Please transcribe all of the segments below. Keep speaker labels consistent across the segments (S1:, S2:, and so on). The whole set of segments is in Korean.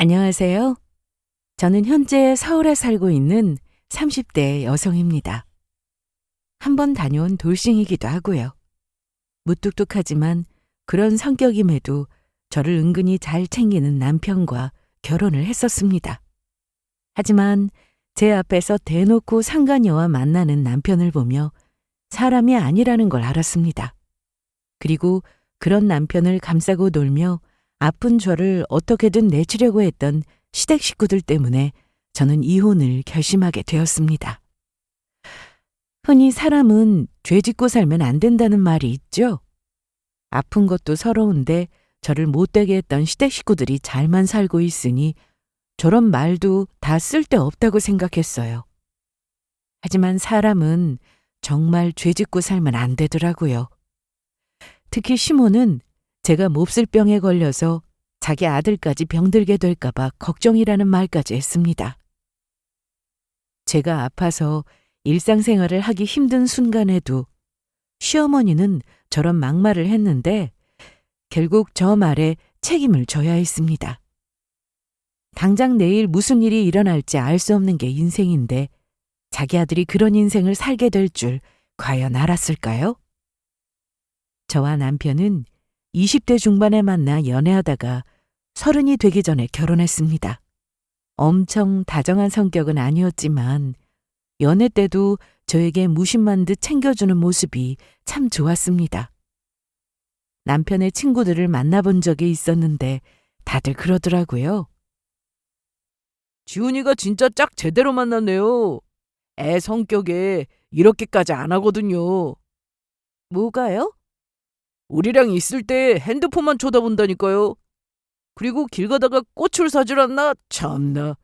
S1: 안녕하세요. 저는 현재 서울에 살고 있는 30대 여성입니다. 한 번 다녀온 돌싱이기도 하고요. 무뚝뚝하지만 그런 성격임에도 저를 은근히 잘 챙기는 남편과 결혼을 했었습니다. 하지만 제 앞에서 대놓고 상간녀와 만나는 남편을 보며 사람이 아니라는 걸 알았습니다. 그리고 그런 남편을 감싸고 놀며 아픈 저를 어떻게든 내치려고 했던 시댁 식구들 때문에 저는 이혼을 결심하게 되었습니다. 흔히 사람은 죄 짓고 살면 안 된다는 말이 있죠. 아픈 것도 서러운데 저를 못되게 했던 시댁 식구들이 잘만 살고 있으니 저런 말도 다 쓸데없다고 생각했어요. 하지만 사람은 정말 죄 짓고 살면 안 되더라고요. 특히 시모는 제가 몹쓸 병에 걸려서 자기 아들까지 병들게 될까봐 걱정이라는 말까지 했습니다. 제가 아파서 일상생활을 하기 힘든 순간에도 시어머니는 저런 막말을 했는데 결국 저 말에 책임을 져야 했습니다. 당장 내일 무슨 일이 일어날지 알 수 없는 게 인생인데 자기 아들이 그런 인생을 살게 될 줄 과연 알았을까요? 저와 남편은 20대 중반에 만나 연애하다가 30이 되기 전에 결혼했습니다. 엄청 다정한 성격은 아니었지만 연애 때도 저에게 무심한 듯 챙겨주는 모습이 참 좋았습니다. 남편의 친구들을 만나본 적이 있었는데 다들 그러더라고요.
S2: 지훈이가 진짜 짝 제대로 만났네요. 애 성격에 이렇게까지 안 하거든요.
S1: 뭐가요?
S2: 우리랑 있을 때 핸드폰만 쳐다본다니까요. 그리고 길 가다가 꽃을 사줄 않나? 참나.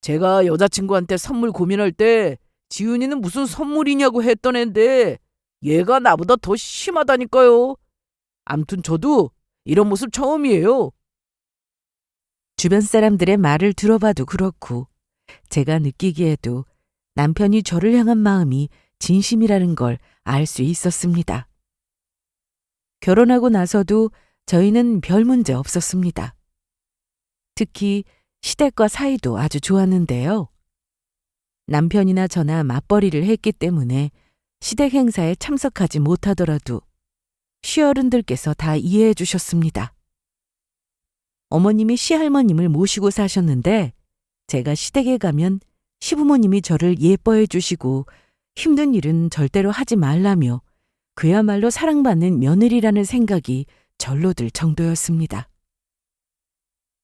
S2: 제가 여자친구한테 선물 고민할 때 지훈이는 무슨 선물이냐고 했던 앤데 얘가 나보다 더 심하다니까요. 암튼 저도 이런 모습 처음이에요.
S1: 주변 사람들의 말을 들어봐도 그렇고 제가 느끼기에도 남편이 저를 향한 마음이 진심이라는 걸 알 수 있었습니다. 결혼하고 나서도 저희는 별 문제 없었습니다. 특히 시댁과 사이도 아주 좋았는데요. 남편이나 저나 맞벌이를 했기 때문에 시댁 행사에 참석하지 못하더라도 시어른들께서 다 이해해 주셨습니다. 어머님이 시할머님을 모시고 사셨는데 제가 시댁에 가면 시부모님이 저를 예뻐해 주시고 힘든 일은 절대로 하지 말라며 그야말로 사랑받는 며느리라는 생각이 절로 들 정도였습니다.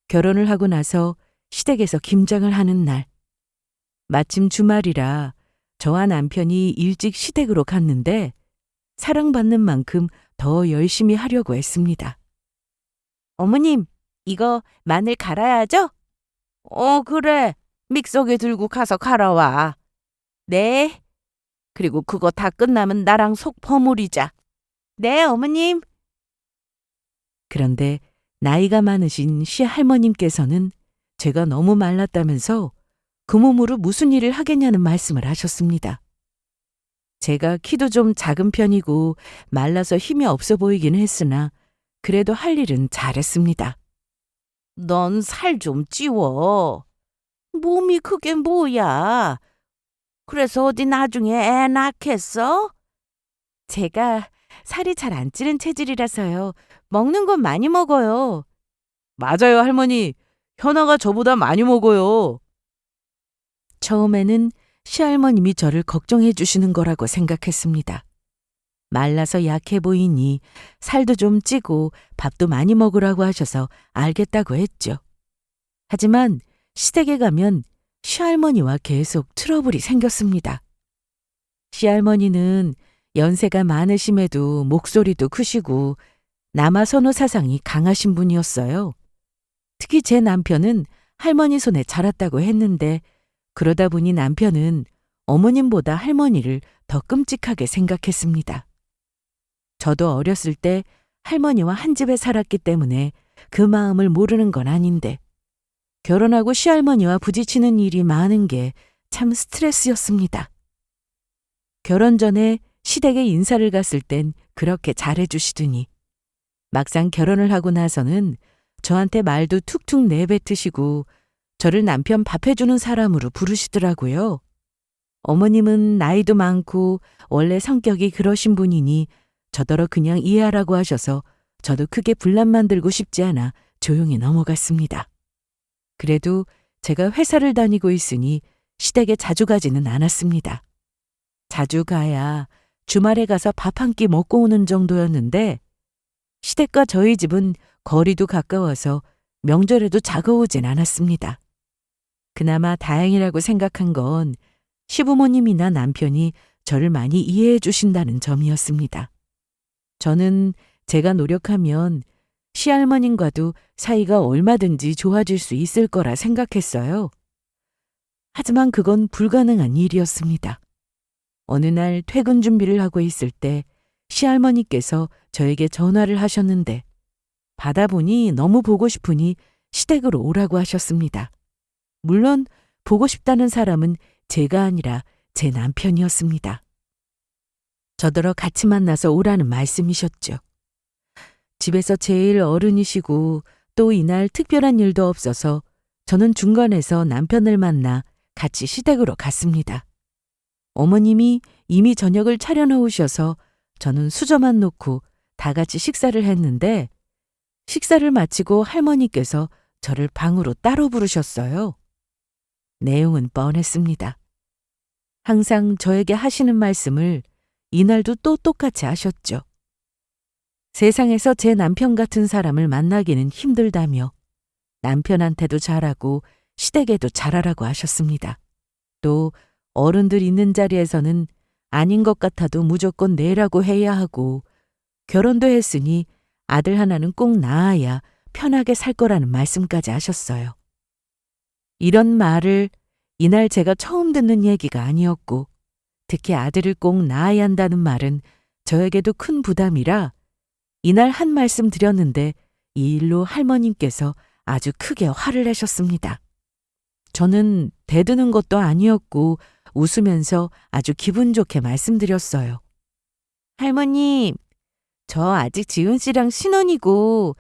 S1: 결혼을 하고 나서 시댁에서 김장을 하는 날, 마침 주말이라 저와 남편이 일찍 시댁으로 갔는데 사랑받는 만큼 더 열심히 하려고 했습니다. 어머님, 이거 마늘 갈아야죠? 그래. 믹서기 들고 가서 갈아와. 네. 그리고 그거 다 끝나면 나랑 속 버무리자. 네, 어머님. 그런데 나이가 많으신 시할머님께서는 제가 너무 말랐다면서 그 몸으로 무슨 일을 하겠냐는 말씀을 하셨습니다. 제가 키도 좀 작은 편이고 말라서 힘이 없어 보이긴 했으나 그래도 할 일은 잘했습니다. 넌 살 좀 찌워. 몸이 그게 뭐야? 그래서 어디 나중에 애 낳겠어? 제가 살이 잘 안 찌는 체질이라서요. 먹는 건 많이 먹어요.
S2: 맞아요, 할머니. 현아가 저보다 많이 먹어요.
S1: 처음에는 시할머님이 저를 걱정해 주시는 거라고 생각했습니다. 말라서 약해 보이니 살도 좀 찌고 밥도 많이 먹으라고 하셔서 알겠다고 했죠. 하지만 시댁에 가면 시할머니와 계속 트러블이 생겼습니다. 시할머니는 연세가 많으심에도 목소리도 크시고 남아 선호 사상이 강하신 분이었어요. 특히 제 남편은 할머니 손에 자랐다고 했는데 그러다 보니 남편은 어머님보다 할머니를 더 끔찍하게 생각했습니다. 저도 어렸을 때 할머니와 한 집에 살았기 때문에 그 마음을 모르는 건 아닌데 결혼하고 시할머니와 부딪히는 일이 많은 게 참 스트레스였습니다. 결혼 전에 시댁에 인사를 갔을 땐 그렇게 잘해주시더니 막상 결혼을 하고 나서는 저한테 말도 툭툭 내뱉으시고 저를 남편 밥 해주는 사람으로 부르시더라고요. 어머님은 나이도 많고 원래 성격이 그러신 분이니 저더러 그냥 이해하라고 하셔서 저도 크게 분란 만들고 싶지 않아 조용히 넘어갔습니다. 그래도 제가 회사를 다니고 있으니 시댁에 자주 가지는 않았습니다. 자주 가야 주말에 가서 밥 한 끼 먹고 오는 정도였는데 시댁과 저희 집은 거리도 가까워서 명절에도 자고 오진 않았습니다. 그나마 다행이라고 생각한 건 시부모님이나 남편이 저를 많이 이해해 주신다는 점이었습니다. 저는 제가 노력하면 시할머님과도 사이가 얼마든지 좋아질 수 있을 거라 생각했어요. 하지만 그건 불가능한 일이었습니다. 어느 날 퇴근 준비를 하고 있을 때 시할머니께서 저에게 전화를 하셨는데 받아보니 너무 보고 싶으니 시댁으로 오라고 하셨습니다. 물론 보고 싶다는 사람은 제가 아니라 제 남편이었습니다. 저더러 같이 만나서 오라는 말씀이셨죠. 집에서 제일 어른이시고 또 이날 특별한 일도 없어서 저는 중간에서 남편을 만나 같이 시댁으로 갔습니다. 어머님이 이미 저녁을 차려놓으셔서 저는 수저만 놓고 다 같이 식사를 했는데 식사를 마치고 할머니께서 저를 방으로 따로 부르셨어요. 내용은 뻔했습니다. 항상 저에게 하시는 말씀을 이날도 또 똑같이 하셨죠. 세상에서 제 남편 같은 사람을 만나기는 힘들다며 남편한테도 잘하고 시댁에도 잘하라고 하셨습니다. 또 어른들 있는 자리에서는 아닌 것 같아도 무조건 내라고 해야 하고 결혼도 했으니 아들 하나는 꼭 낳아야 편하게 살 거라는 말씀까지 하셨어요. 이런 말을 이날 제가 처음 듣는 얘기가 아니었고 특히 아들을 꼭 낳아야 한다는 말은 저에게도 큰 부담이라 이날 한 말씀 드렸는데 이 일로 할머님께서 아주 크게 화를 내셨습니다. 저는 대드는 것도 아니었고 웃으면서 아주 기분 좋게 말씀드렸어요. 할머님, 저 아직 지은 씨랑 신혼이고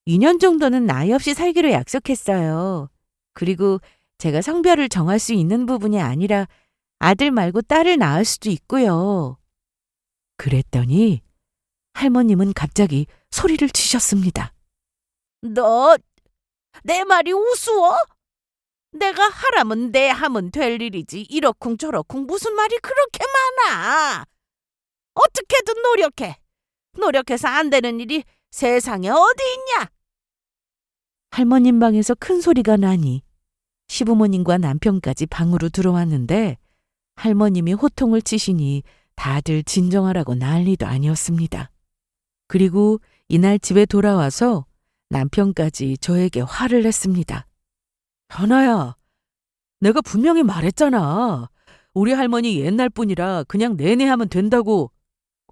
S1: 2년 정도는 나이 없이 살기로 약속했어요. 그리고 제가 성별을 정할 수 있는 부분이 아니라 아들 말고 딸을 낳을 수도 있고요. 그랬더니 할머님은 갑자기 소리를 치셨습니다.
S2: 너 내 말이 우스워? 내가 하라면 내 하면 될 일이지 이러쿵 저러쿵 무슨 말이 그렇게 많아. 어떻게든 노력해. 노력해서 안 되는 일이 세상에 어디 있냐?
S1: 할머님 방에서 큰 소리가 나니 시부모님과 남편까지 방으로 들어왔는데 할머님이 호통을 치시니 다들 진정하라고 난리도 아니었습니다. 그리고 이날 집에 돌아와서 남편까지 저에게 화를 냈습니다. 현아야, 내가 분명히 말했잖아. 우리 할머니 옛날 분이라 그냥 내내 하면 된다고.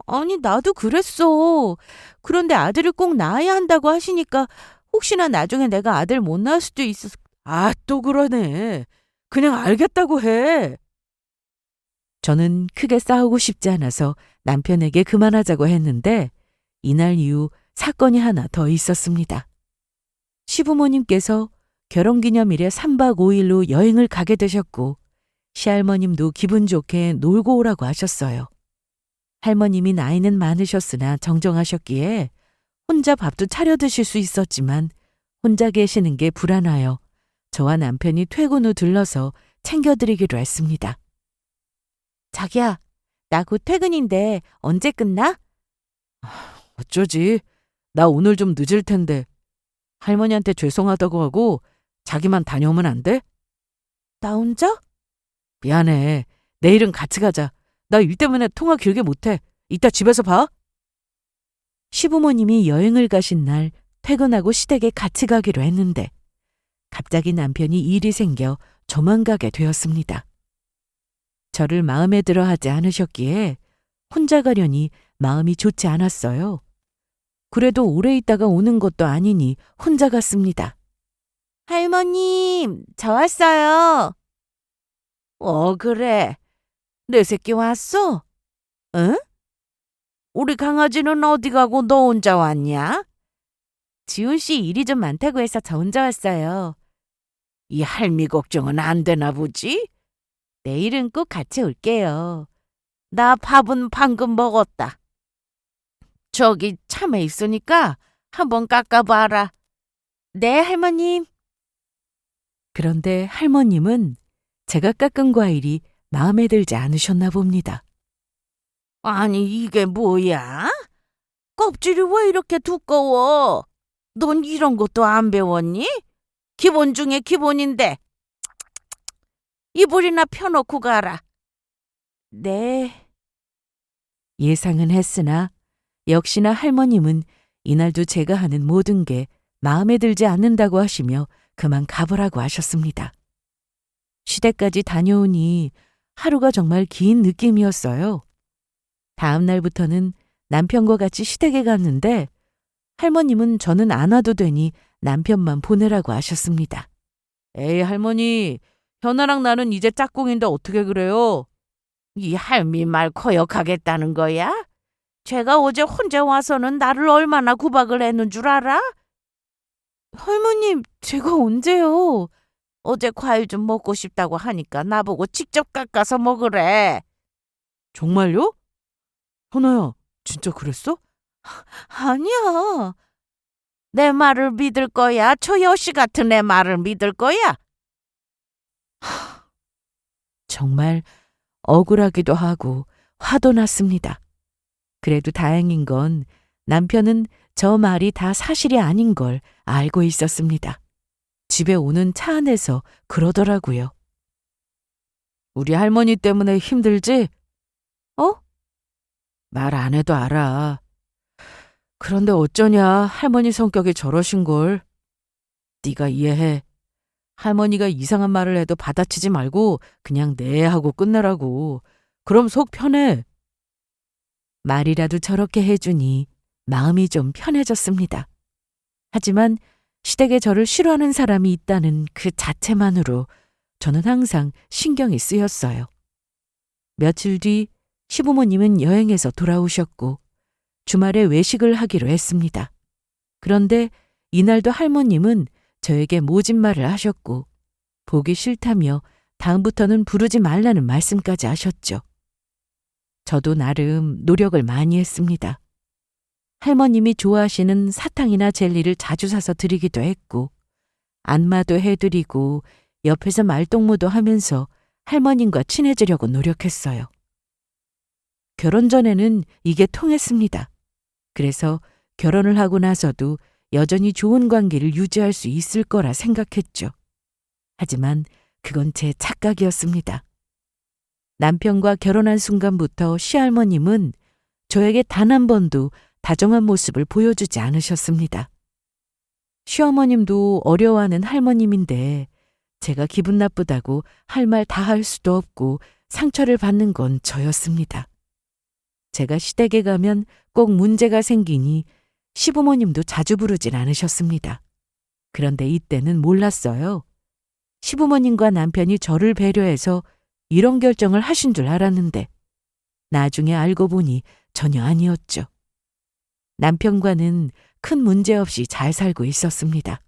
S1: 아니, 나도 그랬어. 그런데 아들을 꼭 낳아야 한다고 하시니까 혹시나 나중에 내가 아들 못 낳을 수도 있어. 아, 또 그러네. 그냥 알겠다고 해. 저는 크게 싸우고 싶지 않아서 남편에게 그만하자고 했는데 이날 이후 사건이 하나 더 있었습니다. 시부모님께서 결혼기념일에 3박 5일로 여행을 가게 되셨고 시할머님도 기분 좋게 놀고 오라고 하셨어요. 할머님이 나이는 많으셨으나 정정하셨기에 혼자 밥도 차려 드실 수 있었지만 혼자 계시는 게 불안하여 저와 남편이 퇴근 후 들러서 챙겨드리기로 했습니다. 자기야, 나 곧 퇴근인데 언제 끝나? 어쩌지? 나 오늘 좀 늦을 텐데. 할머니한테 죄송하다고 하고 자기만 다녀오면 안 돼? 나 혼자? 미안해. 내일은 같이 가자. 나 일 때문에 통화 길게 못해. 이따 집에서 봐. 시부모님이 여행을 가신 날 퇴근하고 시댁에 같이 가기로 했는데 갑자기 남편이 일이 생겨 저만 가게 되었습니다. 저를 마음에 들어 하지 않으셨기에 혼자 가려니 마음이 좋지 않았어요. 그래도 오래 있다가 오는 것도 아니니 혼자 갔습니다. 할머님, 저 왔어요. 그래. 내 새끼 왔어? 응? 우리 강아지는 어디 가고 너 혼자 왔냐? 지훈 씨 일이 좀 많다고 해서 저 혼자 왔어요.
S2: 이 할미 걱정은 안 되나 보지?
S1: 내일은 꼭 같이 올게요.
S2: 나 밥은 방금 먹었다. 저기 참외 있으니까 한번 깎아봐라.
S1: 네, 할머님. 그런데 할머님은 제가 깎은 과일이 마음에 들지 않으셨나 봅니다.
S2: 아니 이게 뭐야? 껍질이 왜 이렇게 두꺼워? 넌 이런 것도 안 배웠니? 기본 중에 기본인데. 이불이나 펴놓고 가라.
S1: 네. 예상은 했으나 역시나 할머님은 이날도 제가 하는 모든 게 마음에 들지 않는다고 하시며 그만 가보라고 하셨습니다. 시댁까지 다녀오니 하루가 정말 긴 느낌이었어요. 다음 날부터는 남편과 같이 시댁에 갔는데 할머님은 저는 안 와도 되니 남편만 보내라고 하셨습니다.
S2: 에이 할머니, 현아랑 나는 이제 짝꿍인데 어떻게 그래요? 이 할미 말 거역하겠다는 거야? 제가 어제 혼자 와서는 나를 얼마나 구박을 했는 줄 알아?
S1: 할머님, 제가 언제요?
S2: 어제 과일 좀 먹고 싶다고 하니까 나보고 직접 깎아서 먹으래.
S1: 정말요? 현아야, 진짜 그랬어? 아니야.
S2: 내 말을 믿을 거야? 저 여시 같은 애 말을 믿을 거야?
S1: 정말 억울하기도 하고 화도 났습니다. 그래도 다행인 건 남편은 저 말이 다 사실이 아닌 걸 알고 있었습니다. 집에 오는 차 안에서 그러더라고요.
S2: 우리 할머니 때문에 힘들지?
S1: 어?
S2: 말 안 해도 알아. 그런데 어쩌냐, 할머니 성격이 저러신걸. 네가 이해해. 할머니가 이상한 말을 해도 받아치지 말고 그냥 네 하고 끝내라고. 그럼 속 편해.
S1: 말이라도 저렇게 해주니 마음이 좀 편해졌습니다. 하지만 시댁에 저를 싫어하는 사람이 있다는 그 자체만으로 저는 항상 신경이 쓰였어요. 며칠 뒤 시부모님은 여행에서 돌아오셨고 주말에 외식을 하기로 했습니다. 그런데 이날도 할머님은 저에게 모진말을 하셨고 보기 싫다며 다음부터는 부르지 말라는 말씀까지 하셨죠. 저도 나름 노력을 많이 했습니다. 할머님이 좋아하시는 사탕이나 젤리를 자주 사서 드리기도 했고 안마도 해드리고 옆에서 말동무도 하면서 할머님과 친해지려고 노력했어요. 결혼 전에는 이게 통했습니다. 그래서 결혼을 하고 나서도 여전히 좋은 관계를 유지할 수 있을 거라 생각했죠. 하지만 그건 제 착각이었습니다. 남편과 결혼한 순간부터 시할머님은 저에게 단 한 번도 다정한 모습을 보여주지 않으셨습니다. 시어머님도 어려워하는 할머님인데 제가 기분 나쁘다고 할 말 다 할 수도 없고 상처를 받는 건 저였습니다. 제가 시댁에 가면 꼭 문제가 생기니 시부모님도 자주 부르진 않으셨습니다. 그런데 이때는 몰랐어요. 시부모님과 남편이 저를 배려해서 이런 결정을 하신 줄 알았는데 나중에 알고 보니 전혀 아니었죠. 남편과는 큰 문제 없이 잘 살고 있었습니다.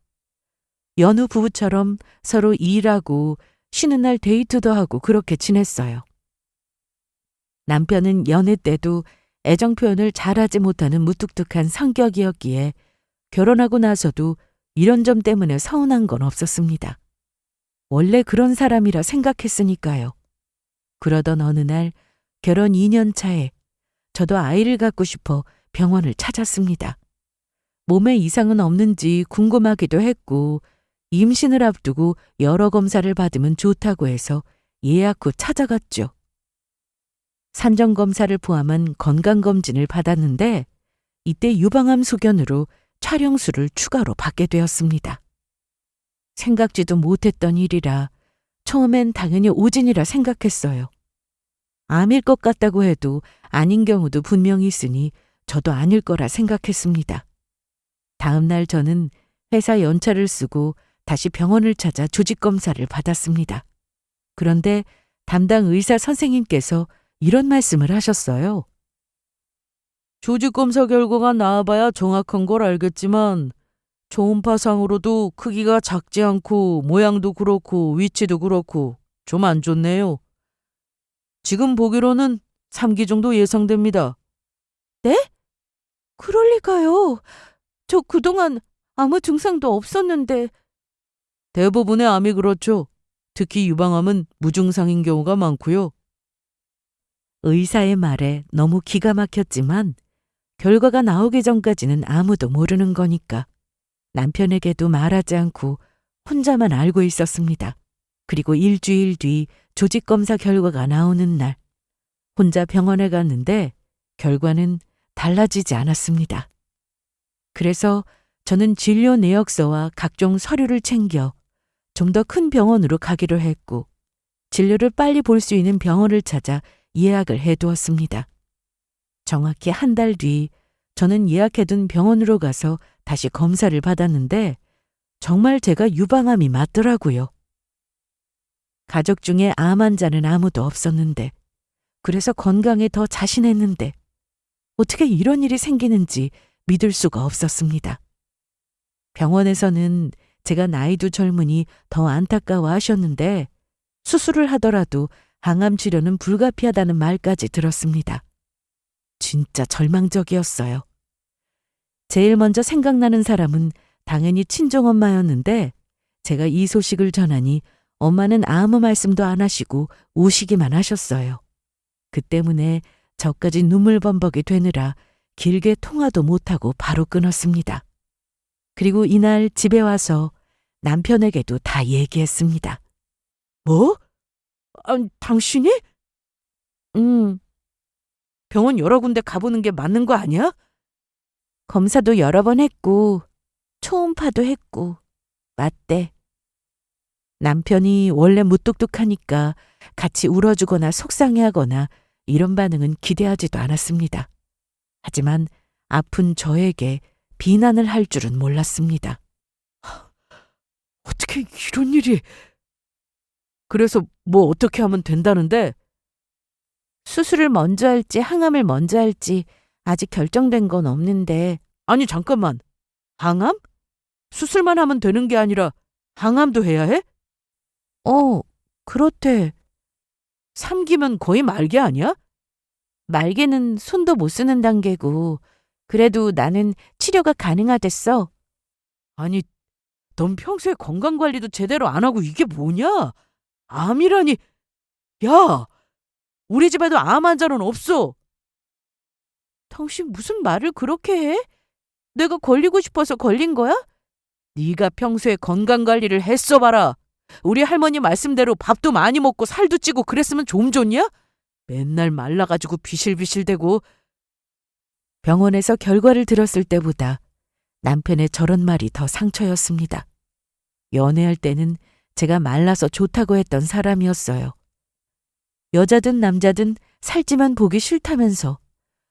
S1: 연우 부부처럼 서로 일하고 쉬는 날 데이트도 하고 그렇게 지냈어요. 남편은 연애 때도 애정 표현을 잘하지 못하는 무뚝뚝한 성격이었기에 결혼하고 나서도 이런 점 때문에 서운한 건 없었습니다. 원래 그런 사람이라 생각했으니까요. 그러던 어느 날 결혼 2년 차에 저도 아이를 갖고 싶어 병원을 찾았습니다. 몸에 이상은 없는지 궁금하기도 했고 임신을 앞두고 여러 검사를 받으면 좋다고 해서 예약 후 찾아갔죠. 산정검사를 포함한 건강검진을 받았는데 이때 유방암 소견으로 촬영수를 추가로 받게 되었습니다. 생각지도 못했던 일이라 처음엔 당연히 오진이라 생각했어요. 암일 것 같다고 해도 아닌 경우도 분명히 있으니 저도 아닐 거라 생각했습니다. 다음 날 저는 회사 연차를 쓰고 다시 병원을 찾아 조직검사를 받았습니다. 그런데 담당 의사 선생님께서 이런 말씀을 하셨어요.
S2: 조직검사 결과가 나와봐야 정확한 걸 알겠지만 초음파상으로도 크기가 작지 않고 모양도 그렇고 위치도 그렇고 좀 안 좋네요. 지금 보기로는 3기 정도 예상됩니다.
S1: 그럴 리가요. 저 그동안 아무 증상도 없었는데.
S2: 대부분의 암이 그렇죠. 특히 유방암은 무증상인 경우가 많고요.
S1: 의사의 말에 너무 기가 막혔지만 결과가 나오기 전까지는 아무도 모르는 거니까 남편에게도 말하지 않고 혼자만 알고 있었습니다. 그리고 일주일 뒤 조직검사 결과가 나오는 날 혼자 병원에 갔는데 결과는 달라지지 않았습니다. 그래서 저는 진료 내역서와 각종 서류를 챙겨 좀 더 큰 병원으로 가기로 했고 진료를 빨리 볼 수 있는 병원을 찾아 예약을 해두었습니다. 정확히 한 달 뒤 저는 예약해둔 병원으로 가서 다시 검사를 받았는데 정말 제가 유방암이 맞더라고요. 가족 중에 암 환자는 아무도 없었는데 그래서 건강에 더 자신했는데 어떻게 이런 일이 생기는지 믿을 수가 없었습니다. 병원에서는 제가 나이도 젊으니 더 안타까워 하셨는데 수술을 하더라도 항암 치료는 불가피하다는 말까지 들었습니다. 진짜 절망적이었어요. 제일 먼저 생각나는 사람은 당연히 친정엄마였는데 제가 이 소식을 전하니 엄마는 아무 말씀도 안 하시고 우시기만 하셨어요. 그 때문에 저까지 눈물범벅이 되느라 길게 통화도 못하고 바로 끊었습니다. 그리고 이날 집에 와서 남편에게도 다 얘기했습니다.
S2: 뭐? 당신이? 병원 여러 군데 가보는 게 맞는 거 아니야?
S1: 검사도 여러 번 했고 초음파도 했고 맞대. 남편이 원래 무뚝뚝하니까 같이 울어주거나 속상해하거나 이런 반응은 기대하지도 않았습니다. 하지만 아픈 저에게 비난을 할 줄은 몰랐습니다.
S2: 어떻게 이런 일이... 그래서 뭐 어떻게 하면 된다는데?
S1: 수술을 먼저 할지 항암을 먼저 할지 아직 결정된 건 없는데.
S2: 아니 잠깐만. 항암? 수술만 하면 되는 게 아니라 항암도 해야 해?
S1: 그렇대.
S2: 3기면 거의 말기 아니야?
S1: 말개는 손도 못 쓰는 단계고 그래도 나는 치료가 가능하댔어.
S2: 아니, 넌 평소에 건강관리도 제대로 안 하고 이게 뭐냐? 암이라니. 야, 우리 집에도 암 환자는 없어.
S1: 당신 무슨 말을 그렇게 해? 내가 걸리고 싶어서 걸린 거야?
S2: 네가 평소에 건강관리를 했어 봐라. 우리 할머니 말씀대로 밥도 많이 먹고 살도 찌고 그랬으면 좀 좋냐? 맨날 말라가지고 비실비실대고.
S1: 병원에서 결과를 들었을 때보다 남편의 저런 말이 더 상처였습니다. 연애할 때는 제가 말라서 좋다고 했던 사람이었어요. 여자든 남자든 살찌만 보기 싫다면서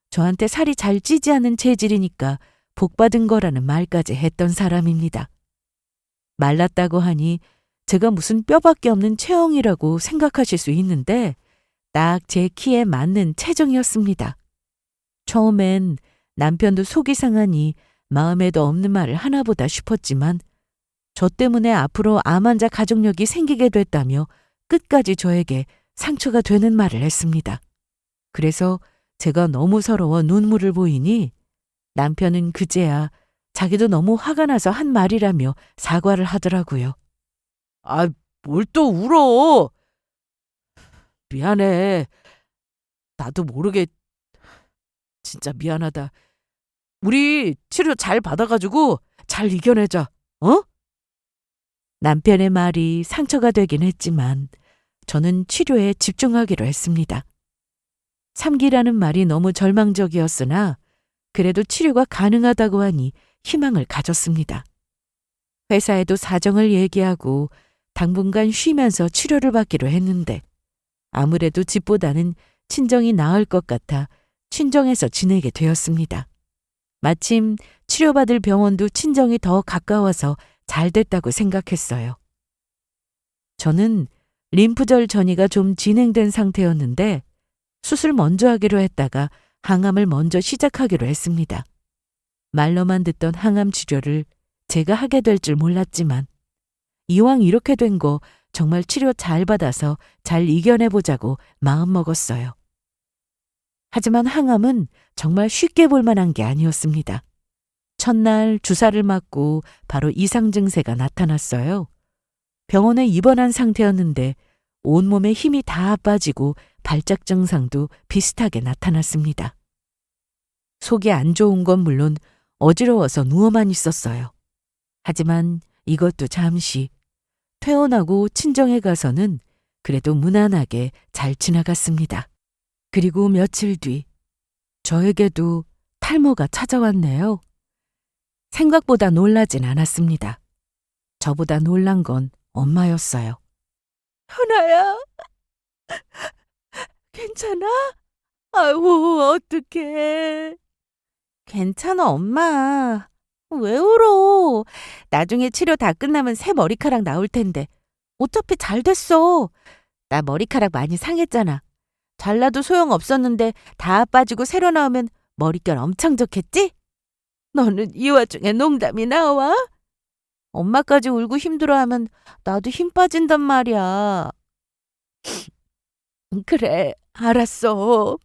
S1: 저한테 살이 잘 찌지 않은 체질이니까 복받은 거라는 말까지 했던 사람입니다. 말랐다고 하니 제가 무슨 뼈밖에 없는 체형이라고 생각하실 수 있는데 딱 제 키에 맞는 체중이었습니다. 처음엔 남편도 속이 상하니 마음에도 없는 말을 하나보다 싶었지만 저 때문에 앞으로 암 환자 가족력이 생기게 됐다며 끝까지 저에게 상처가 되는 말을 했습니다. 그래서 제가 너무 서러워 눈물을 보이니 남편은 그제야 자기도 너무 화가 나서 한 말이라며 사과를 하더라고요.
S2: 뭘 또 울어? 미안해. 나도 모르게 진짜 미안하다. 우리 치료 잘 받아가지고 잘 이겨내자. 어?
S1: 남편의 말이 상처가 되긴 했지만 저는 치료에 집중하기로 했습니다. 3기라는 말이 너무 절망적이었으나 그래도 치료가 가능하다고 하니 희망을 가졌습니다. 회사에도 사정을 얘기하고 당분간 쉬면서 치료를 받기로 했는데 아무래도 집보다는 친정이 나을 것 같아 친정에서 지내게 되었습니다. 마침 치료받을 병원도 친정이 더 가까워서 잘 됐다고 생각했어요. 저는 림프절 전이가 좀 진행된 상태였는데 수술 먼저 하기로 했다가 항암을 먼저 시작하기로 했습니다. 말로만 듣던 항암 치료를 제가 하게 될 줄 몰랐지만 이왕 이렇게 된 거 정말 치료 잘 받아서 잘 이겨내보자고 마음먹었어요. 하지만 항암은 정말 쉽게 볼 만한 게 아니었습니다. 첫날 주사를 맞고 바로 이상 증세가 나타났어요. 병원에 입원한 상태였는데 온몸에 힘이 다 빠지고 발작 증상도 비슷하게 나타났습니다. 속이 안 좋은 건 물론 어지러워서 누워만 있었어요. 하지만 이것도 잠시, 퇴원하고 친정에 가서는 그래도 무난하게 잘 지나갔습니다. 그리고 며칠 뒤 저에게도 탈모가 찾아왔네요. 생각보다 놀라진 않았습니다. 저보다 놀란 건 엄마였어요. 현아야, 괜찮아? 아이고, 어떡해. 괜찮아, 엄마. 왜 울어? 나중에 치료 다 끝나면 새 머리카락 나올 텐데. 어차피 잘 됐어. 나 머리카락 많이 상했잖아. 잘라도 소용없었는데 다 빠지고 새로 나오면 머릿결 엄청 좋겠지? 너는 이 와중에 농담이 나와? 엄마까지 울고 힘들어하면 나도 힘 빠진단 말이야. 그래, 알았어.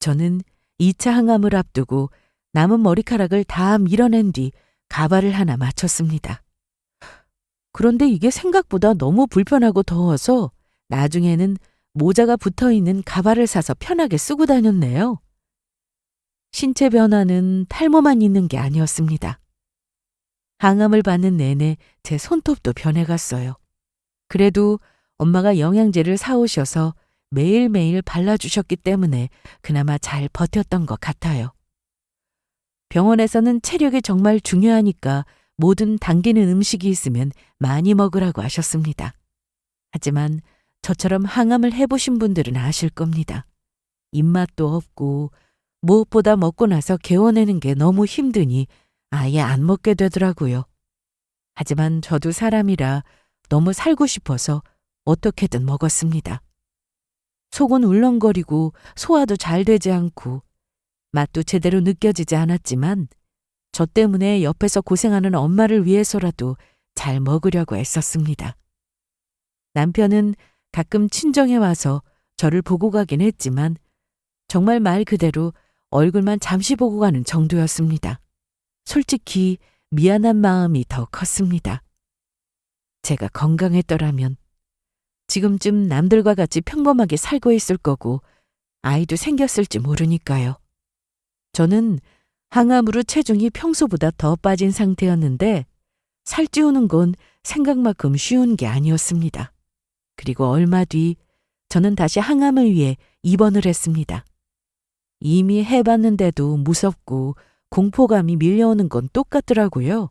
S1: 저는 2차 항암을 앞두고 남은 머리카락을 다 밀어낸 뒤 가발을 하나 맞췄습니다. 그런데 이게 생각보다 너무 불편하고 더워서 나중에는 모자가 붙어있는 가발을 사서 편하게 쓰고 다녔네요. 신체 변화는 탈모만 있는 게 아니었습니다. 항암을 받는 내내 제 손톱도 변해갔어요. 그래도 엄마가 영양제를 사오셔서 매일매일 발라주셨기 때문에 그나마 잘 버텼던 것 같아요. 병원에서는 체력이 정말 중요하니까 뭐든 당기는 음식이 있으면 많이 먹으라고 하셨습니다. 하지만 저처럼 항암을 해보신 분들은 아실 겁니다. 입맛도 없고 무엇보다 먹고 나서 개워내는 게 너무 힘드니 아예 안 먹게 되더라고요. 하지만 저도 사람이라 너무 살고 싶어서 어떻게든 먹었습니다. 속은 울렁거리고 소화도 잘 되지 않고 맛도 제대로 느껴지지 않았지만 저 때문에 옆에서 고생하는 엄마를 위해서라도 잘 먹으려고 애썼습니다. 남편은 가끔 친정에 와서 저를 보고 가긴 했지만 정말 말 그대로 얼굴만 잠시 보고 가는 정도였습니다. 솔직히 미안한 마음이 더 컸습니다. 제가 건강했더라면 지금쯤 남들과 같이 평범하게 살고 있을 거고 아이도 생겼을지 모르니까요. 저는 항암으로 체중이 평소보다 더 빠진 상태였는데 살찌우는 건 생각만큼 쉬운 게 아니었습니다. 그리고 얼마 뒤 저는 다시 항암을 위해 입원을 했습니다. 이미 해봤는데도 무섭고 공포감이 밀려오는 건 똑같더라고요.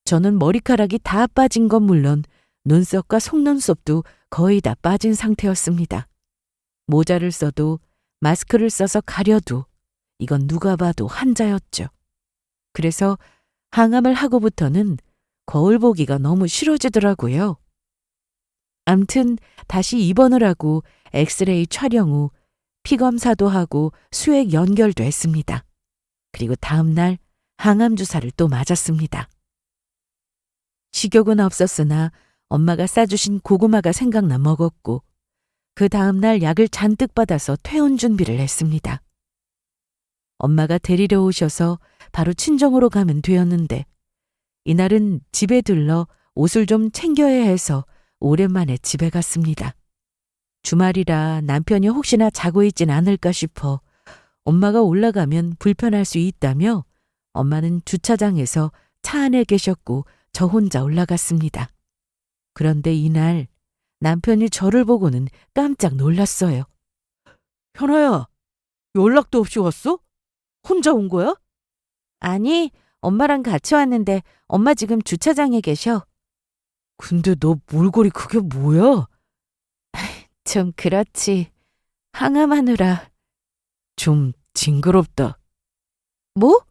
S1: 저는 머리카락이 다 빠진 건 물론 눈썹과 속눈썹도 거의 다 빠진 상태였습니다. 모자를 써도 마스크를 써서 가려도 이건 누가 봐도 환자였죠. 그래서 항암을 하고부터는 거울 보기가 너무 싫어지더라고요. 암튼 다시 입원을 하고 엑스레이 촬영 후 피검사도 하고 수액 연결도 했습니다. 그리고 다음 날 항암 주사를 또 맞았습니다. 식욕은 없었으나 엄마가 싸주신 고구마가 생각나 먹었고 그 다음 날 약을 잔뜩 받아서 퇴원 준비를 했습니다. 엄마가 데리러 오셔서 바로 친정으로 가면 되었는데 이날은 집에 들러 옷을 좀 챙겨야 해서 오랜만에 집에 갔습니다. 주말이라 남편이 혹시나 자고 있진 않을까 싶어 엄마가 올라가면 불편할 수 있다며 엄마는 주차장에서 차 안에 계셨고 저 혼자 올라갔습니다. 그런데 이날 남편이 저를 보고는 깜짝 놀랐어요. 현아야, 연락도 없이 왔어? 혼자 온 거야? 아니, 엄마랑 같이 왔는데 엄마 지금 주차장에 계셔. 근데 너 몰골이 그게 뭐야? 좀 그렇지. 항암하느라. 좀 징그럽다. 뭐?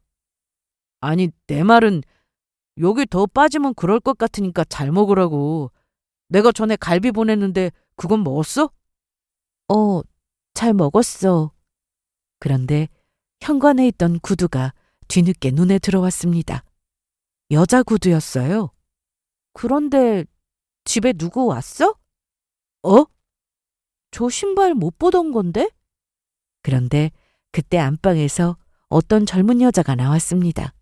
S1: 아니, 내 말은 여기 더 빠지면 그럴 것 같으니까 잘 먹으라고. 내가 전에 갈비 보냈는데 그건 먹었어? 잘 먹었어. 그런데 현관에 있던 구두가 뒤늦게 눈에 들어왔습니다. 여자 구두였어요. 그런데 집에 누구 왔어? 어? 저 신발 못 보던 건데? 그런데 그때 안방에서 어떤 젊은 여자가 나왔습니다.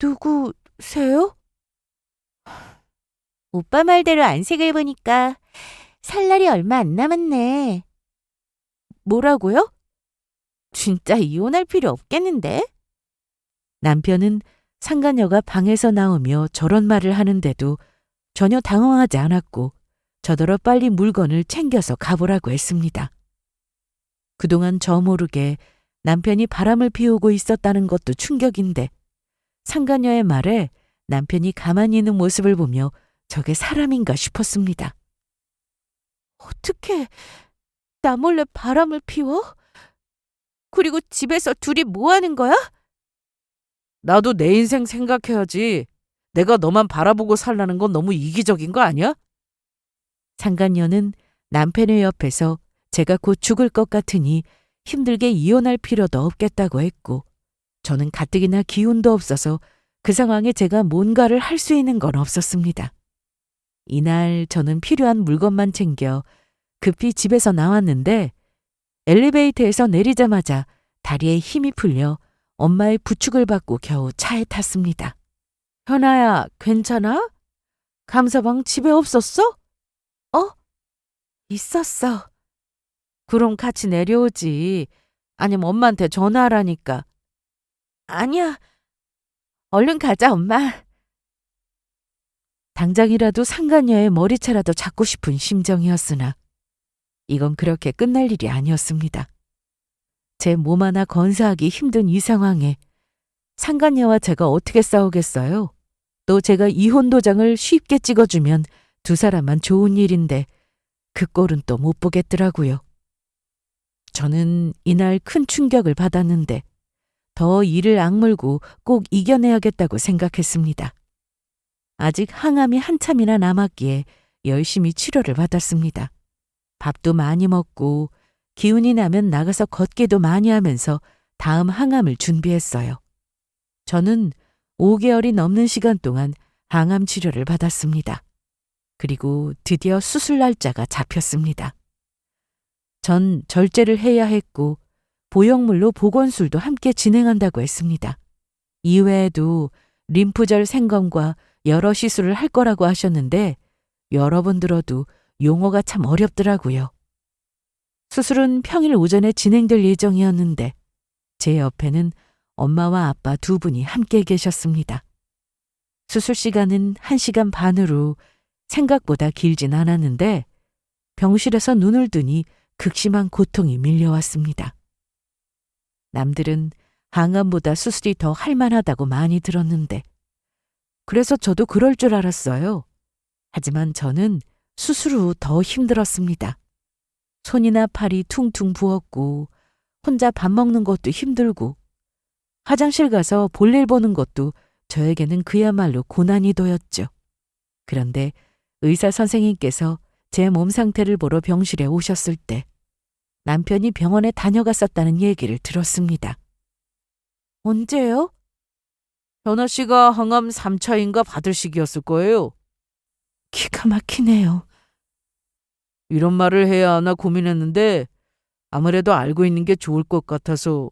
S1: 누구세요? 오빠 말대로 안색을 보니까 살 날이 얼마 안 남았네. 뭐라고요? 진짜 이혼할 필요 없겠는데? 남편은 상간녀가 방에서 나오며 저런 말을 하는데도 전혀 당황하지 않았고 저더러 빨리 물건을 챙겨서 가보라고 했습니다. 그동안 저 모르게 남편이 바람을 피우고 있었다는 것도 충격인데 상간녀의 말에 남편이 가만히 있는 모습을 보며 저게 사람인가 싶었습니다. 어떻게 나 몰래 바람을 피워? 그리고 집에서 둘이 뭐 하는 거야?
S2: 나도 내 인생 생각해야지. 내가 너만 바라보고 살라는 건 너무 이기적인 거 아니야?
S1: 상간녀는 남편의 옆에서 제가 곧 죽을 것 같으니 힘들게 이혼할 필요도 없겠다고 했고 저는 가뜩이나 기운도 없어서 그 상황에 제가 뭔가를 할 수 있는 건 없었습니다. 이날 저는 필요한 물건만 챙겨 급히 집에서 나왔는데 엘리베이터에서 내리자마자 다리에 힘이 풀려 엄마의 부축을 받고 겨우 차에 탔습니다. 현아야, 괜찮아? 감사방 집에 없었어? 있었어. 그럼 같이 내려오지. 아니면 엄마한테 전화하라니까. 아니야. 얼른 가자, 엄마. 당장이라도 상간녀의 머리채라도 잡고 싶은 심정이었으나 이건 그렇게 끝날 일이 아니었습니다. 제 몸 하나 건사하기 힘든 이 상황에 상간녀와 제가 어떻게 싸우겠어요? 또 제가 이혼 도장을 쉽게 찍어주면 두 사람만 좋은 일인데 그 꼴은 또 못 보겠더라고요. 저는 이날 큰 충격을 받았는데 더 이를 악물고 꼭 이겨내야겠다고 생각했습니다. 아직 항암이 한참이나 남았기에 열심히 치료를 받았습니다. 밥도 많이 먹고 기운이 나면 나가서 걷기도 많이 하면서 다음 항암을 준비했어요. 저는 5개월이 넘는 시간 동안 항암 치료를 받았습니다. 그리고 드디어 수술 날짜가 잡혔습니다. 전 절제를 해야 했고 보형물로 보건술도 함께 진행한다고 했습니다. 이외에도 림프절 생검과 여러 시술을 할 거라고 하셨는데 여러 번 들어도 용어가 참 어렵더라고요. 수술은 평일 오전에 진행될 예정이었는데 제 옆에는 엄마와 아빠 두 분이 함께 계셨습니다. 수술 시간은 1시간 반으로 생각보다 길진 않았는데 병실에서 눈을 뜨니 극심한 고통이 밀려왔습니다. 남들은 항암보다 수술이 더 할만하다고 많이 들었는데 그래서 저도 그럴 줄 알았어요. 하지만 저는 수술 후 더 힘들었습니다. 손이나 팔이 퉁퉁 부었고 혼자 밥 먹는 것도 힘들고 화장실 가서 볼일 보는 것도 저에게는 그야말로 고난이도였죠. 그런데 의사 선생님께서 제 몸 상태를 보러 병실에 오셨을 때 남편이 병원에 다녀갔었다는 얘기를 들었습니다. 언제요?
S2: 현아 씨가 항암 3차인가 받을 시기였을 거예요.
S1: 기가 막히네요.
S2: 이런 말을 해야 하나 고민했는데 아무래도 알고 있는 게 좋을 것 같아서.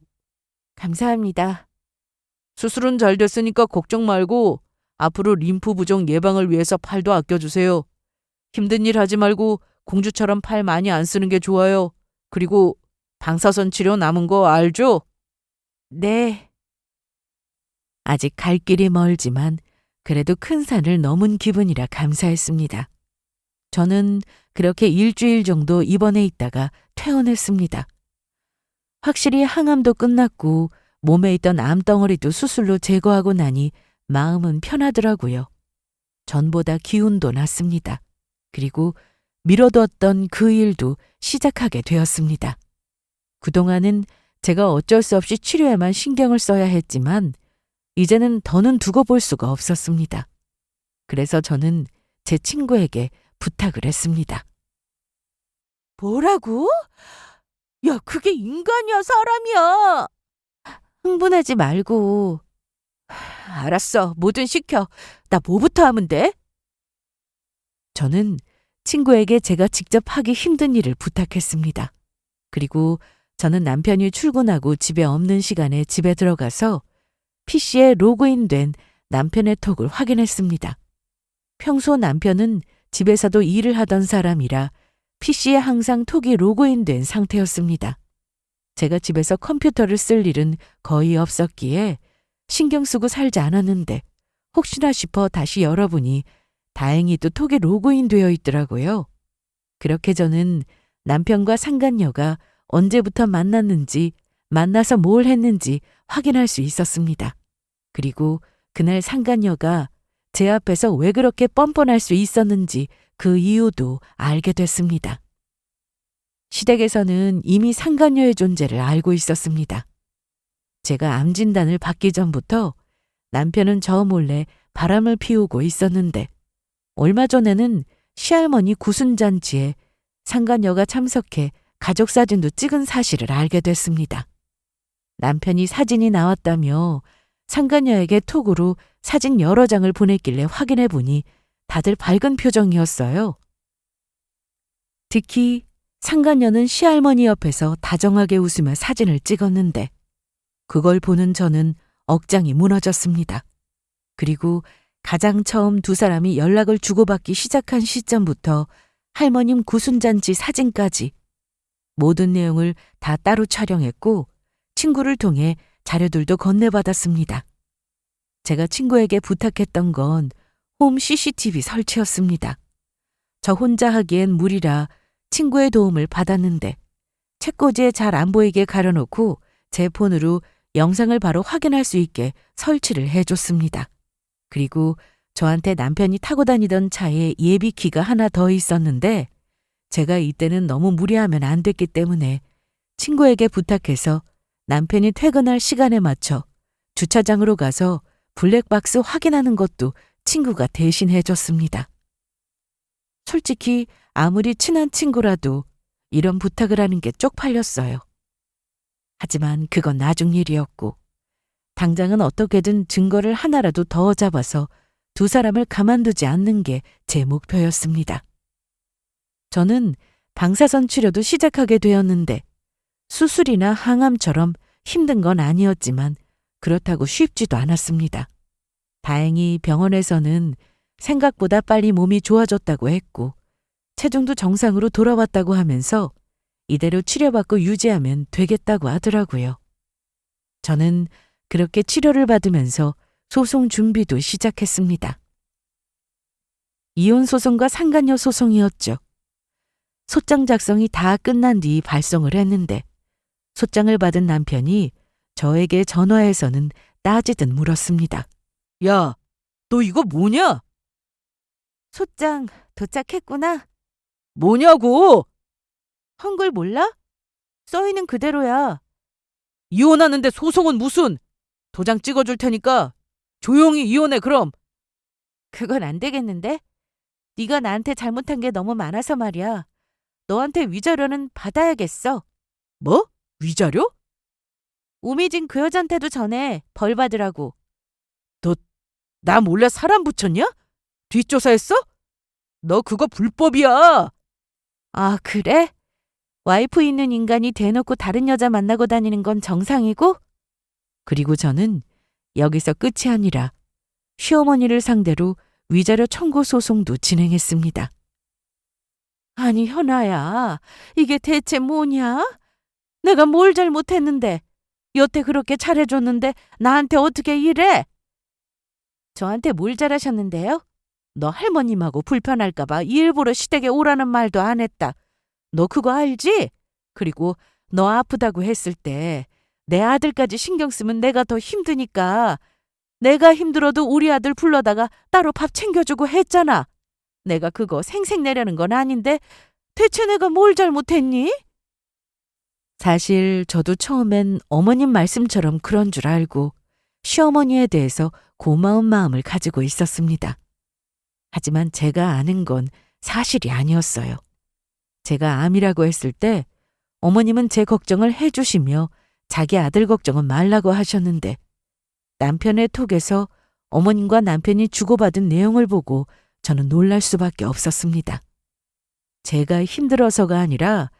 S1: 감사합니다.
S2: 수술은 잘 됐으니까 걱정 말고 앞으로 림프 부종 예방을 위해서 팔도 아껴주세요. 힘든 일 하지 말고 공주처럼 팔 많이 안 쓰는 게 좋아요. 그리고 방사선 치료 남은 거 알죠?
S1: 네. 아직 갈 길이 멀지만 그래도 큰 산을 넘은 기분이라 감사했습니다. 저는 그렇게 일주일 정도 입원해 있다가 퇴원했습니다. 확실히 항암도 끝났고 몸에 있던 암덩어리도 수술로 제거하고 나니 마음은 편하더라고요. 전보다 기운도 났습니다. 그리고 미뤄뒀던 그 일도 시작하게 되었습니다. 그동안은 제가 어쩔 수 없이 치료에만 신경을 써야 했지만 이제는 더는 두고 볼 수가 없었습니다. 그래서 저는 제 친구에게 부탁을 했습니다. 뭐라고? 야, 그게 인간이야, 사람이야? 흥분하지 말고
S2: 알았어. 뭐든 시켜. 나 뭐부터 하면 돼?
S1: 저는 친구에게 제가 직접 하기 힘든 일을 부탁했습니다. 그리고 저는 남편이 출근하고 집에 없는 시간에 집에 들어가서 PC에 로그인된 남편의 톡을 확인했습니다. 평소 남편은 집에서도 일을 하던 사람이라 PC에 항상 톡이 로그인된 상태였습니다. 제가 집에서 컴퓨터를 쓸 일은 거의 없었기에 신경 쓰고 살지 않았는데 혹시나 싶어 다시 열어보니 다행히도 톡이 로그인되어 있더라고요. 그렇게 저는 남편과 상간녀가 언제부터 만났는지, 만나서 뭘 했는지 확인할 수 있었습니다. 그리고 그날 상간녀가 제 앞에서 왜 그렇게 뻔뻔할 수 있었는지 그 이유도 알게 됐습니다. 시댁에서는 이미 상간녀의 존재를 알고 있었습니다. 제가 암 진단을 받기 전부터 남편은 저 몰래 바람을 피우고 있었는데 얼마 전에는 시할머니 구순잔치에 상간녀가 참석해 가족 사진도 찍은 사실을 알게 됐습니다. 남편이 사진이 나왔다며 상간녀에게 톡으로 사진 여러 장을 보냈길래 확인해 보니 다들 밝은 표정이었어요. 특히 상간녀는 시할머니 옆에서 다정하게 웃으며 사진을 찍었는데 그걸 보는 저는 억장이 무너졌습니다. 그리고 가장 처음 두 사람이 연락을 주고받기 시작한 시점부터 할머님 구순잔치 사진까지 모든 내용을 다 따로 촬영했고 친구를 통해 자료들도 건네받았습니다. 제가 친구에게 부탁했던 건 홈 CCTV 설치였습니다. 저 혼자 하기엔 무리라 친구의 도움을 받았는데 책꽂이에 잘 안 보이게 가려놓고 제 폰으로 영상을 바로 확인할 수 있게 설치를 해줬습니다. 그리고 저한테 남편이 타고 다니던 차에 예비키가 하나 더 있었는데 제가 이때는 너무 무리하면 안 됐기 때문에 친구에게 부탁해서 남편이 퇴근할 시간에 맞춰 주차장으로 가서 블랙박스 확인하는 것도 친구가 대신 해줬습니다. 솔직히 아무리 친한 친구라도 이런 부탁을 하는 게 쪽팔렸어요. 하지만 그건 나중 일이었고 당장은 어떻게든 증거를 하나라도 더 잡아서 두 사람을 가만두지 않는 게 제 목표였습니다. 저는 방사선 치료도 시작하게 되었는데 수술이나 항암처럼 힘든 건 아니었지만 그렇다고 쉽지도 않았습니다. 다행히 병원에서는 생각보다 빨리 몸이 좋아졌다고 했고 체중도 정상으로 돌아왔다고 하면서 이대로 치료받고 유지하면 되겠다고 하더라고요. 저는 그렇게 치료를 받으면서 소송 준비도 시작했습니다. 이혼 소송과 상간녀 소송이었죠. 소장 작성이 다 끝난 뒤 발송을 했는데 소장을 받은 남편이 저에게 전화해서는 따지듯 물었습니다.
S2: 야, 너 이거 뭐냐?
S1: 소장 도착했구나.
S2: 뭐냐고?
S1: 한글 몰라? 써있는 그대로야.
S2: 이혼하는데 소송은 무슨? 도장 찍어줄 테니까 조용히 이혼해 그럼.
S1: 그건 안 되겠는데? 네가 나한테 잘못한 게 너무 많아서 말이야. 너한테 위자료는 받아야겠어.
S2: 뭐? 위자료?
S1: 우미진 그 여잔테도 전해 벌 받으라고.
S2: 나 몰래 사람 붙였냐? 뒷조사했어? 너 그거 불법이야.
S1: 아, 그래? 와이프 있는 인간이 대놓고 다른 여자 만나고 다니는 건 정상이고? 그리고 저는 여기서 끝이 아니라 시어머니를 상대로 위자료 청구 소송도 진행했습니다. 아니, 현아야, 이게 대체 뭐냐? 내가 뭘 잘못했는데, 여태 그렇게 잘해줬는데 나한테 어떻게 이래? 저한테 뭘 잘하셨는데요? 너 할머님하고 불편할까봐 일부러 시댁에 오라는 말도 안 했다. 너 그거 알지? 그리고 너 아프다고 했을 때 내 아들까지 신경 쓰면 내가 더 힘드니까 내가 힘들어도 우리 아들 불러다가 따로 밥 챙겨주고 했잖아. 내가 그거 생색 내려는 건 아닌데 대체 내가 뭘 잘못했니? 사실 저도 처음엔 어머님 말씀처럼 그런 줄 알고 시어머니에 대해서 고마운 마음을 가지고 있었습니다. 하지만 제가 아는 건 사실이 아니었어요. 제가 암이라고 했을 때 어머님은 제 걱정을 해주시며 자기 아들 걱정은 말라고 하셨는데 남편의 톡에서 어머님과 남편이 주고받은 내용을 보고 저는 놀랄 수밖에 없었습니다. 제가 힘들어서가 아니라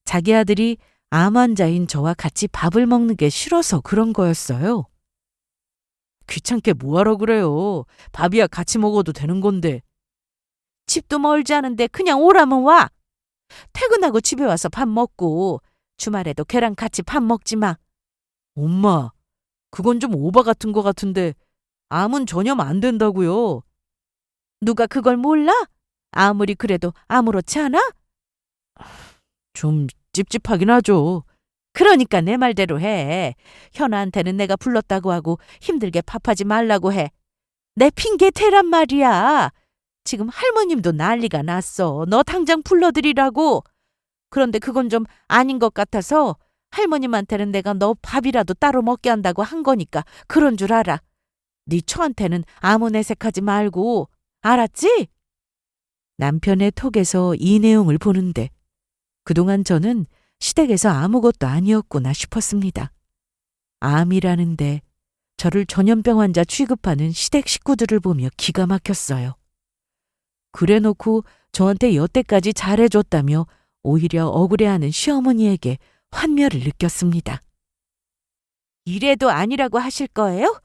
S1: 자기 아들이 암 환자인 저와 같이 밥을 먹는 게 싫어서 그런 거였어요. 귀찮게 뭐하러 그래요. 밥이야 같이 먹어도 되는 건데. 집도 멀지 않은데 그냥 오라면 와. 퇴근하고 집에 와서 밥 먹고 주말에도 걔랑 같이 밥 먹지 마. 엄마, 그건 좀 오바 같은 거 같은데 암은 전염 안 된다고요. 누가 그걸 몰라? 아무리 그래도 아무렇지 않아? 좀 찝찝하긴 하죠. 그러니까 내 말대로 해. 현아한테는 내가 불렀다고 하고 힘들게 밥하지 말라고 해. 내 핑계 대란 말이야. 지금 할머님도 난리가 났어. 너 당장 불러드리라고. 그런데 그건 좀 아닌 것 같아서 할머님한테는 내가 너 밥이라도 따로 먹게 한다고 한 거니까 그런 줄 알아. 네 처한테는 아무 내색하지 말고. 알았지? 남편의 톡에서 이 내용을 보는데 그동안 저는 시댁에서 아무것도 아니었구나 싶었습니다. 암이라는데 저를 전염병 환자 취급하는 시댁 식구들을 보며 기가 막혔어요. 그래놓고 저한테 여태까지 잘해줬다며 오히려 억울해하는 시어머니에게 환멸을 느꼈습니다. 이래도 아니라고 하실 거예요?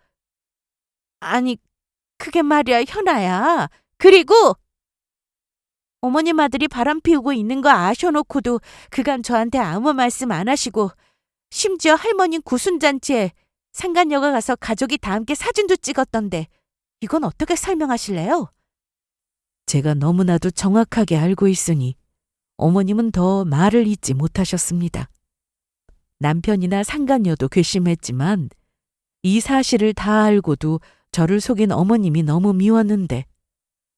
S1: 아니, 그게 말이야, 현아야. 그리고 어머님 아들이 바람 피우고 있는 거 아셔놓고도 그간 저한테 아무 말씀 안 하시고 심지어 할머니 구순잔치에 상간녀가 가서 가족이 다 함께 사진도 찍었던데 이건 어떻게 설명하실래요? 제가 너무나도 정확하게 알고 있으니 어머님은 더 말을 잇지 못하셨습니다. 남편이나 상간녀도 괘씸했지만 이 사실을 다 알고도 저를 속인 어머님이 너무 미웠는데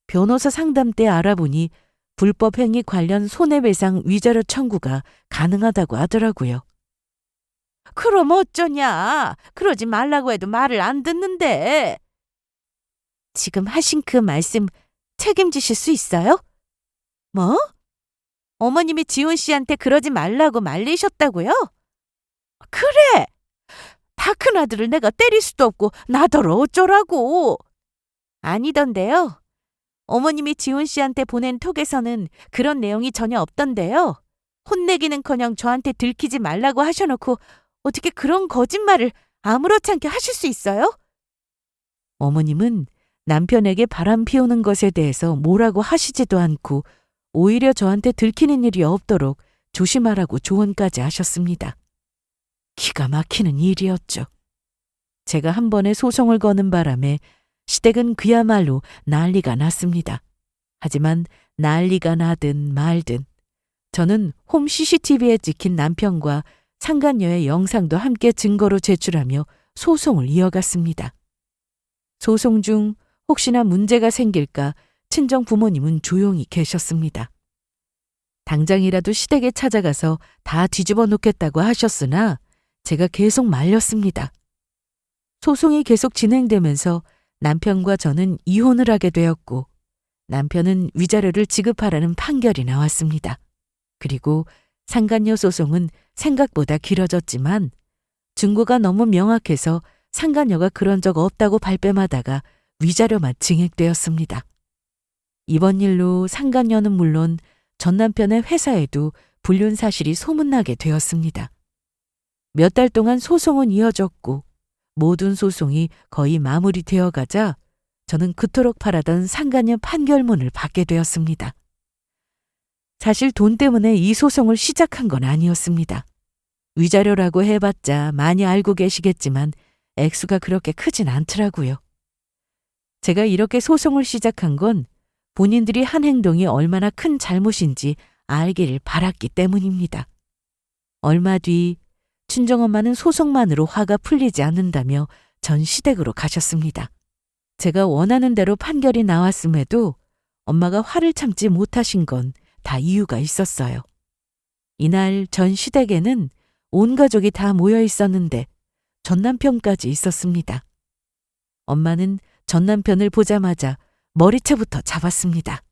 S1: 변호사 상담 때 알아보니 불법 행위 관련 손해배상 위자료 청구가 가능하다고 하더라고요. 그럼 어쩌냐? 그러지 말라고 해도 말을 안 듣는데. 지금 하신 그 말씀 책임지실 수 있어요? 뭐? 어머님이 지훈 씨한테 그러지 말라고 말리셨다고요? 그래! 다 큰아들을 내가 때릴 수도 없고 나더러 어쩌라고. 아니던데요. 어머님이 지훈 씨한테 보낸 톡에서는 그런 내용이 전혀 없던데요. 혼내기는커녕 저한테 들키지 말라고 하셔놓고 어떻게 그런 거짓말을 아무렇지 않게 하실 수 있어요? 어머님은 남편에게 바람 피우는 것에 대해서 뭐라고 하시지도 않고 오히려 저한테 들키는 일이 없도록 조심하라고 조언까지 하셨습니다. 기가 막히는 일이었죠. 제가 한 번에 소송을 거는 바람에 시댁은 그야말로 난리가 났습니다. 하지만 난리가 나든 말든 저는 홈 CCTV에 찍힌 남편과 상간녀의 영상도 함께 증거로 제출하며 소송을 이어갔습니다. 소송 중 혹시나 문제가 생길까 친정 부모님은 조용히 계셨습니다. 당장이라도 시댁에 찾아가서 다 뒤집어 놓겠다고 하셨으나 제가 계속 말렸습니다. 소송이 계속 진행되면서 남편과 저는 이혼을 하게 되었고 남편은 위자료를 지급하라는 판결이 나왔습니다. 그리고 상간녀 소송은 생각보다 길어졌지만 증거가 너무 명확해서 상간녀가 그런 적 없다고 발뺌하다가 위자료만 증액되었습니다. 이번 일로 상간녀는 물론 전 남편의 회사에도 불륜 사실이 소문나게 되었습니다. 몇 달 동안 소송은 이어졌고 모든 소송이 거의 마무리되어 가자 저는 그토록 바라던 상간녀 판결문을 받게 되었습니다. 사실 돈 때문에 이 소송을 시작한 건 아니었습니다. 위자료라고 해봤자 많이 알고 계시겠지만 액수가 그렇게 크진 않더라고요. 제가 이렇게 소송을 시작한 건 본인들이 한 행동이 얼마나 큰 잘못인지 알기를 바랐기 때문입니다. 얼마 뒤 친정엄마는 소송만으로 화가 풀리지 않는다며 전 시댁으로 가셨습니다. 제가 원하는 대로 판결이 나왔음에도 엄마가 화를 참지 못하신 건 다 이유가 있었어요. 이날 전 시댁에는 온 가족이 다 모여 있었는데 전 남편까지 있었습니다. 엄마는 전 남편을 보자마자 머리채부터 잡았습니다.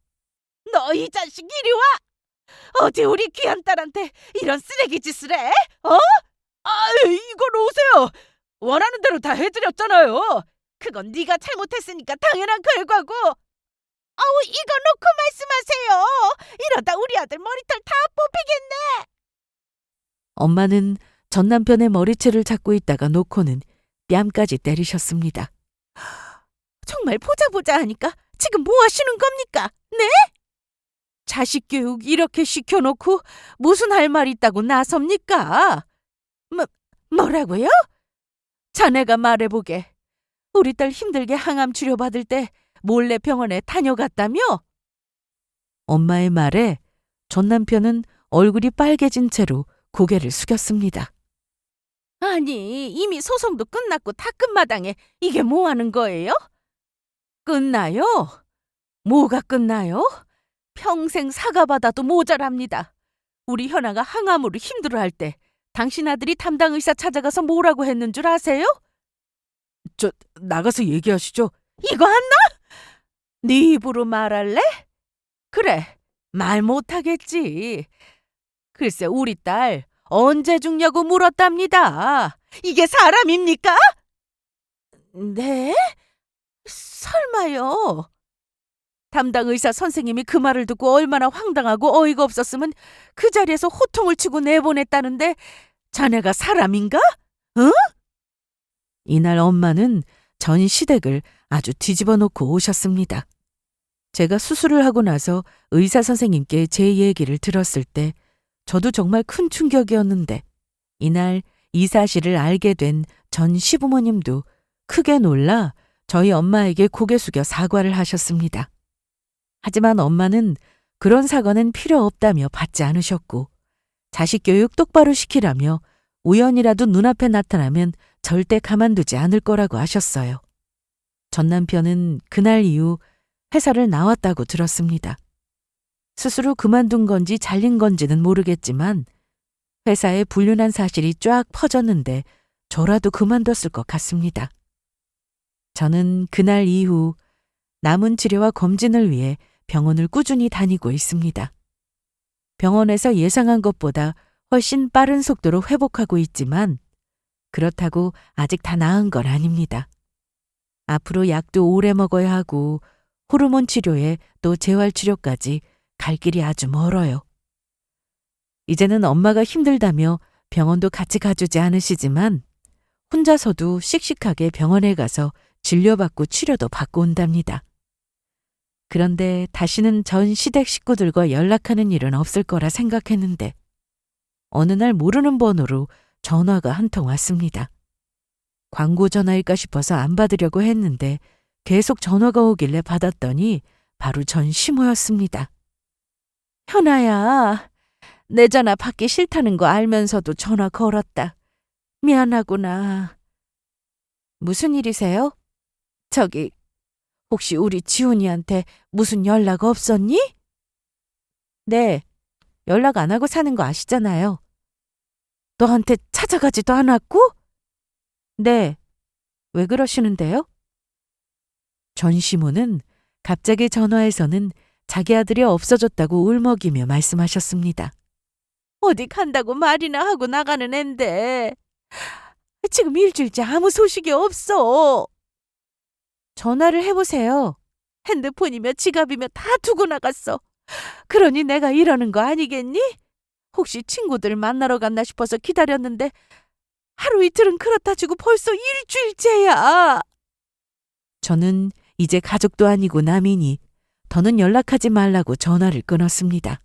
S3: 너 이 자식 이리 와! 어디 우리 귀한 딸한테 이런 쓰레기 짓을 해? 어? 아, 이걸 오세요. 원하는 대로 다 해드렸잖아요. 그건 네가 잘못했으니까 당연한 결과고. 아우, 이거 놓고 말씀하세요. 이러다 우리 아들 머리털 다 뽑히겠네.
S1: 엄마는 전 남편의 머리채를 잡고 있다가 놓고는 뺨까지 때리셨습니다.
S3: 정말 보자 하니까 지금 뭐 하시는 겁니까? 네? 자식 교육 이렇게 시켜놓고 무슨 할 말 있다고 나섭니까? 뭐라고요? 자네가 말해보게. 우리 딸 힘들게 항암 치료받을 때 몰래 병원에 다녀갔다며?
S1: 엄마의 말에 전 남편은 얼굴이 빨개진 채로 고개를 숙였습니다.
S3: 아니, 이미 소송도 끝났고 다 끝마당에 이게 뭐 하는 거예요? 끝나요? 뭐가 끝나요? 평생 사과받아도 모자랍니다. 우리 현아가 항암으로 힘들어할 때 당신 아들이 담당 의사 찾아가서 뭐라고 했는 줄 아세요?
S2: 나가서 얘기하시죠.
S3: 이거 안 나? 네 입으로 말할래? 그래, 말 못하겠지. 글쎄, 우리 딸 언제 죽냐고 물었답니다. 이게 사람입니까? 네? 설마요. 담당 의사 선생님이 그 말을 듣고 얼마나 황당하고 어이가 없었으면 그 자리에서 호통을 치고 내보냈다는데 자네가 사람인가? 응?
S1: 이날 엄마는 전 시댁을 아주 뒤집어 놓고 오셨습니다. 제가 수술을 하고 나서 의사 선생님께 제 얘기를 들었을 때 저도 정말 큰 충격이었는데 이날 이 사실을 알게 된 전 시부모님도 크게 놀라 저희 엄마에게 고개 숙여 사과를 하셨습니다. 하지만 엄마는 그런 사과는 필요 없다며 받지 않으셨고 자식 교육 똑바로 시키라며 우연이라도 눈앞에 나타나면 절대 가만두지 않을 거라고 하셨어요. 전 남편은 그날 이후 회사를 나왔다고 들었습니다. 스스로 그만둔 건지 잘린 건지는 모르겠지만 회사에 불륜한 사실이 쫙 퍼졌는데 저라도 그만뒀을 것 같습니다. 저는 그날 이후 남은 치료와 검진을 위해 병원을 꾸준히 다니고 있습니다. 병원에서 예상한 것보다 훨씬 빠른 속도로 회복하고 있지만 그렇다고 아직 다 나은 건 아닙니다. 앞으로 약도 오래 먹어야 하고 호르몬 치료에 또 재활 치료까지 갈 길이 아주 멀어요. 이제는 엄마가 힘들다며 병원도 같이 가주지 않으시지만 혼자서도 씩씩하게 병원에 가서 진료받고 치료도 받고 온답니다. 그런데 다시는 전 시댁 식구들과 연락하는 일은 없을 거라 생각했는데 어느 날 모르는 번호로 전화가 한 통 왔습니다. 광고 전화일까 싶어서 안 받으려고 했는데 계속 전화가 오길래 받았더니 바로 전 시모였습니다. 현아야, 내 전화 받기 싫다는 거 알면서도 전화 걸었다. 미안하구나. 무슨 일이세요? 저기, 혹시 우리 지훈이한테 무슨 연락 없었니? 네, 연락 안 하고 사는 거 아시잖아요. 너한테 찾아가지도 않았고? 네, 왜 그러시는데요? 전 시모는 갑자기 전화에서는 자기 아들이 없어졌다고 울먹이며 말씀하셨습니다. 어디 간다고 말이나 하고 나가는 앤데 지금 일주일째 아무 소식이 없어. 전화를 해보세요. 핸드폰이며 지갑이며 다 두고 나갔어. 그러니 내가 이러는 거 아니겠니? 혹시 친구들 만나러 갔나 싶어서 기다렸는데 하루 이틀은 그렇다 치고 벌써 일주일째야. 저는 이제 가족도 아니고 남이니 더는 연락하지 말라고 전화를 끊었습니다.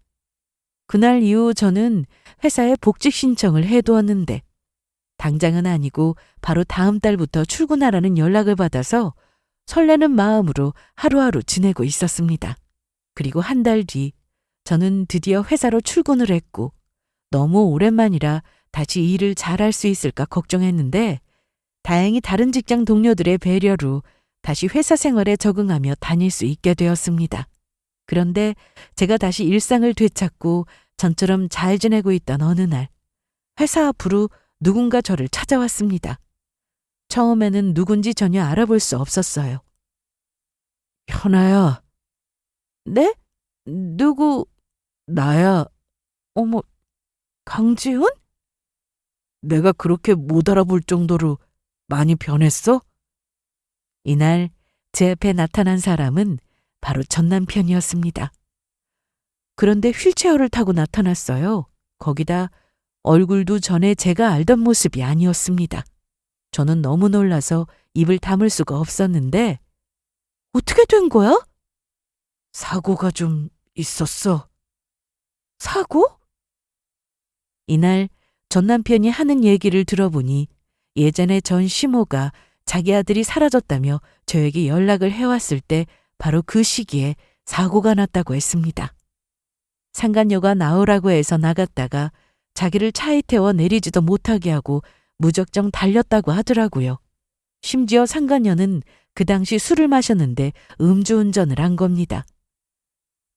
S1: 그날 이후 저는 회사에 복직 신청을 해두었는데 당장은 아니고 바로 다음 달부터 출근하라는 연락을 받아서 설레는 마음으로 하루하루 지내고 있었습니다. 그리고 한 달 뒤 저는 드디어 회사로 출근을 했고 너무 오랜만이라 다시 일을 잘할 수 있을까 걱정했는데 다행히 다른 직장 동료들의 배려로 다시 회사 생활에 적응하며 다닐 수 있게 되었습니다. 그런데 제가 다시 일상을 되찾고 전처럼 잘 지내고 있던 어느 날 회사 앞으로 누군가 저를 찾아왔습니다. 처음에는 누군지 전혀 알아볼 수 없었어요. 현아야. 네? 누구? 나야. 어머, 강지훈? 내가 그렇게 못 알아볼 정도로
S2: 많이 변했어?
S1: 이날 제 앞에 나타난 사람은 바로 전 남편이었습니다. 그런데 휠체어를 타고 나타났어요. 거기다 얼굴도 전에 제가 알던 모습이 아니었습니다. 저는 너무 놀라서 입을 다물 수가 없었는데 어떻게 된 거야?
S2: 사고가 좀 있었어.
S1: 사고? 이날 전 남편이 하는 얘기를 들어보니 예전에 전 시모가 자기 아들이 사라졌다며 저에게 연락을 해왔을 때 바로 그 시기에 사고가 났다고 했습니다. 상간녀가 나오라고 해서 나갔다가 자기를 차에 태워 내리지도 못하게 하고 무작정 달렸다고 하더라고요. 심지어 상간녀는 그 당시 술을 마셨는데 음주운전을 한 겁니다.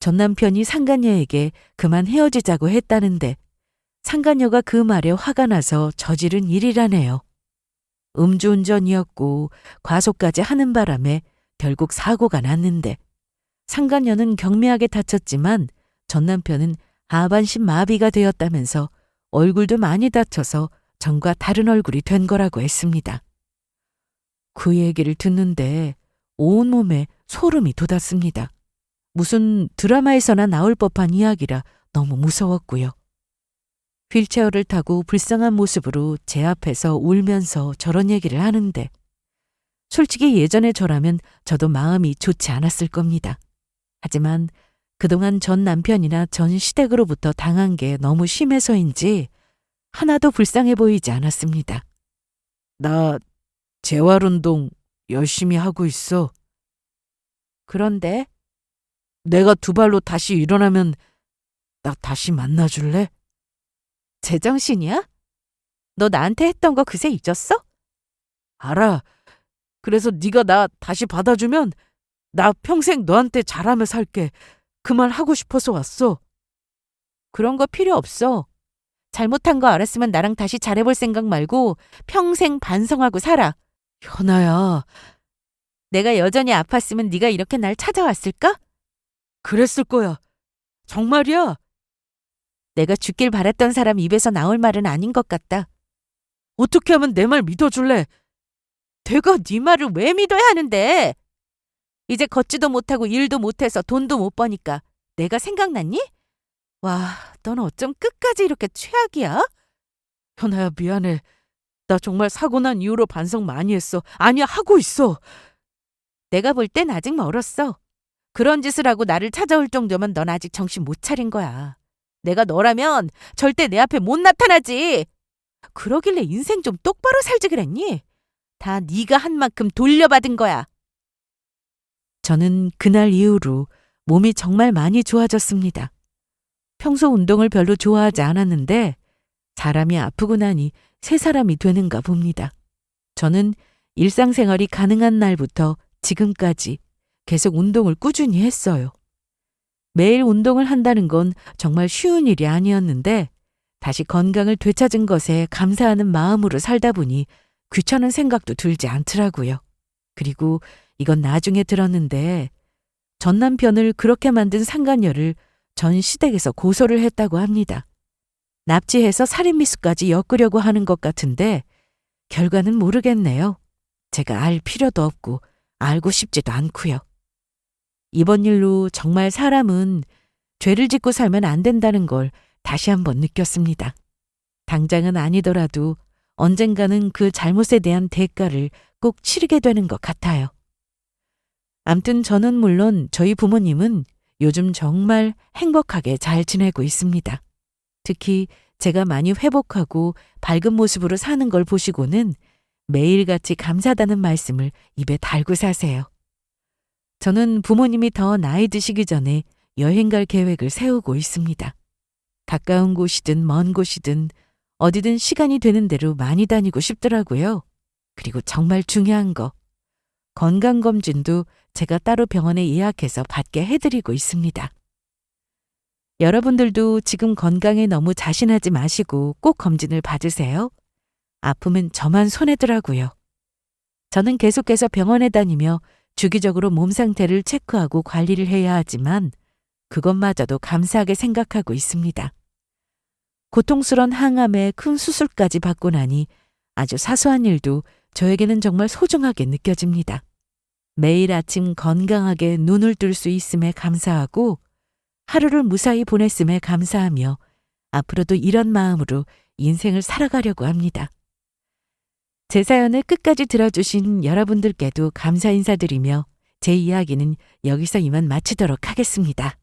S1: 전 남편이 상간녀에게 그만 헤어지자고 했다는데 상간녀가 그 말에 화가 나서 저지른 일이라네요. 음주운전이었고 과속까지 하는 바람에 결국 사고가 났는데 상간녀는 경미하게 다쳤지만 전 남편은 하반신 마비가 되었다면서 얼굴도 많이 다쳐서 전과 다른 얼굴이 된 거라고 했습니다. 그 얘기를 듣는데 온몸에 소름이 돋았습니다. 무슨 드라마에서나 나올 법한 이야기라 너무 무서웠고요. 휠체어를 타고 불쌍한 모습으로 제 앞에서 울면서 저런 얘기를 하는데 솔직히 예전에 저라면 저도 마음이 좋지 않았을 겁니다. 하지만 그동안 전 남편이나 전 시댁으로부터 당한 게 너무 심해서인지 하나도 불쌍해 보이지 않았습니다.
S2: 나 재활운동 열심히 하고 있어.
S1: 그런데
S2: 내가 두 발로 다시 일어나면 나 다시 만나줄래?
S1: 제정신이야? 너 나한테 했던 거 그새 잊었어?
S2: 알아. 그래서 네가 나 다시 받아주면 나 평생 너한테 잘하며 살게. 그 말 하고 싶어서 왔어.
S1: 그런 거 필요 없어. 잘못한 거 알았으면 나랑 다시 잘해볼 생각 말고 평생 반성하고 살아.
S2: 현아야,
S1: 내가 여전히 아팠으면 네가 이렇게 날 찾아왔을까?
S2: 그랬을 거야. 정말이야.
S1: 내가 죽길 바랬던 사람 입에서 나올 말은 아닌 것 같다.
S2: 어떻게 하면 내 말 믿어줄래?
S1: 내가 네 말을 왜 믿어야 하는데? 이제 걷지도 못하고 일도 못해서 돈도 못 버니까 내가 생각났니? 와, 넌 어쩜 끝까지 이렇게 최악이야?
S2: 현아야, 미안해. 나 정말 사고 난 이후로 반성 많이 했어. 아니야, 하고 있어.
S1: 내가 볼 땐 아직 멀었어. 그런 짓을 하고 나를 찾아올 정도면 넌 아직 정신 못 차린 거야. 내가 너라면 절대 내 앞에 못 나타나지. 그러길래 인생 좀 똑바로 살지 그랬니? 다 네가 한 만큼 돌려받은 거야. 저는 그날 이후로 몸이 정말 많이 좋아졌습니다. 평소 운동을 별로 좋아하지 않았는데 사람이 아프고 나니 새 사람이 되는가 봅니다. 저는 일상생활이 가능한 날부터 지금까지 계속 운동을 꾸준히 했어요. 매일 운동을 한다는 건 정말 쉬운 일이 아니었는데 다시 건강을 되찾은 것에 감사하는 마음으로 살다 보니 귀찮은 생각도 들지 않더라고요. 그리고 이건 나중에 들었는데 전 남편을 그렇게 만든 상간녀를 전 시댁에서 고소를 했다고 합니다. 납치해서 살인미수까지 엮으려고 하는 것 같은데 결과는 모르겠네요. 제가 알 필요도 없고 알고 싶지도 않고요. 이번 일로 정말 사람은 죄를 짓고 살면 안 된다는 걸 다시 한번 느꼈습니다. 당장은 아니더라도 언젠가는 그 잘못에 대한 대가를 꼭 치르게 되는 것 같아요. 암튼 저는 물론 저희 부모님은 요즘 정말 행복하게 잘 지내고 있습니다. 특히 제가 많이 회복하고 밝은 모습으로 사는 걸 보시고는 매일같이 감사하다는 말씀을 입에 달고 사세요. 저는 부모님이 더 나이 드시기 전에 여행 갈 계획을 세우고 있습니다. 가까운 곳이든 먼 곳이든 어디든 시간이 되는 대로 많이 다니고 싶더라고요. 그리고 정말 중요한 거, 건강검진도 제가 따로 병원에 예약해서 받게 해드리고 있습니다. 여러분들도 지금 건강에 너무 자신하지 마시고 꼭 검진을 받으세요. 아프면 저만 손해더라고요. 저는 계속해서 병원에 다니며 주기적으로 몸 상태를 체크하고 관리를 해야 하지만 그것마저도 감사하게 생각하고 있습니다. 고통스런 항암에 큰 수술까지 받고 나니 아주 사소한 일도 저에게는 정말 소중하게 느껴집니다. 매일 아침 건강하게 눈을 뜰 수 있음에 감사하고 하루를 무사히 보냈음에 감사하며 앞으로도 이런 마음으로 인생을 살아가려고 합니다. 제 사연을 끝까지 들어주신 여러분들께도 감사 인사드리며 제 이야기는 여기서 이만 마치도록 하겠습니다.